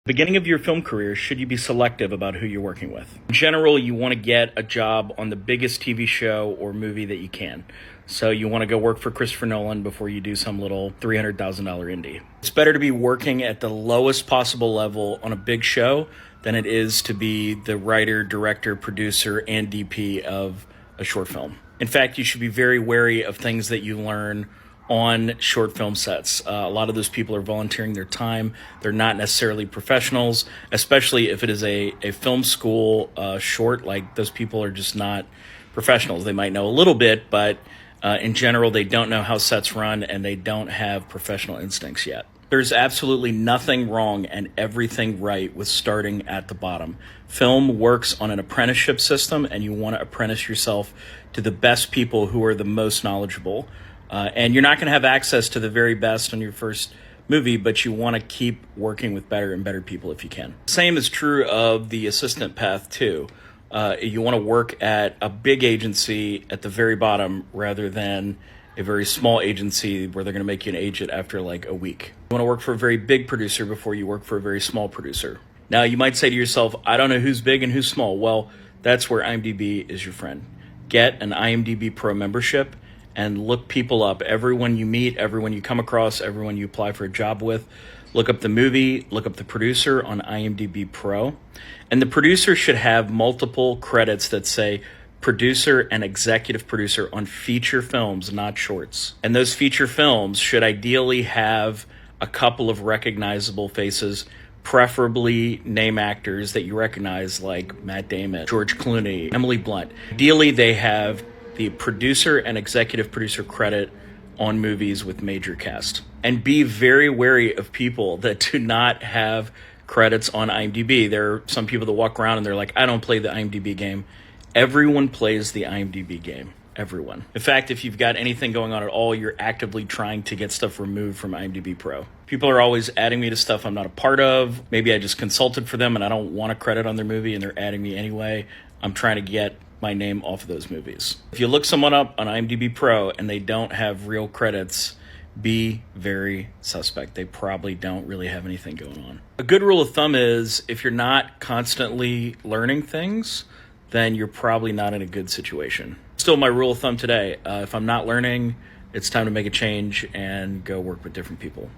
Beginning of your film career, should you be selective about who you're working with? In general, you want to get a job on the biggest TV show or movie that you can. So you want to go work for Christopher Nolan before you do some little $300,000 indie. It's better to be working at the lowest possible level on a big show than it is to be the writer, director, producer, and DP of a short film. In fact, you should be very wary of things that you learn on short film sets. A lot of those people are volunteering their time. They're not necessarily professionals, especially if it is a film school short. Like, those people are just not professionals. They might know a little bit, but in general, they don't know how sets run and they don't have professional instincts yet. There's absolutely nothing wrong and everything right with starting at the bottom. Film works on an apprenticeship system, and you want to apprentice yourself to the best people who are the most knowledgeable. And you're not going to have access to the very best on your first movie, but you want to keep working with better and better people if you can. Same is true of the assistant path too. You want to work at a big agency at the very bottom rather than a very small agency where they're going to make you an agent after like a week. You want to work for a very big producer before you work for a very small producer. Now, you might say to yourself, I don't know who's big and who's small. Well, that's where IMDb is your friend. Get an IMDb Pro membership and look people up. Everyone you meet, everyone you come across, everyone you apply for a job with. Look up the movie, look up the producer on IMDb Pro. And the producer should have multiple credits that say producer and executive producer on feature films, not shorts. And those feature films should ideally have a couple of recognizable faces, preferably name actors that you recognize, like Matt Damon, George Clooney, Emily Blunt. Ideally, they have the producer and executive producer credit on movies with major cast. And be very wary of people that do not have credits on IMDb. There are some people that walk around and they're like, I don't play the IMDb game. Everyone plays the IMDb game. Everyone. In fact, if you've got anything going on at all, you're actively trying to get stuff removed from IMDb Pro. People are always adding me to stuff I'm not a part of. Maybe I just consulted for them and I don't want a credit on their movie and they're adding me anyway. I'm trying to get my name off of those movies. If you look someone up on IMDb Pro and they don't have real credits, be very suspect. They probably don't really have anything going on. A good rule of thumb is if you're not constantly learning things, then you're probably not in a good situation. Still, my rule of thumb today, if I'm not learning, it's time to make a change and go work with different people.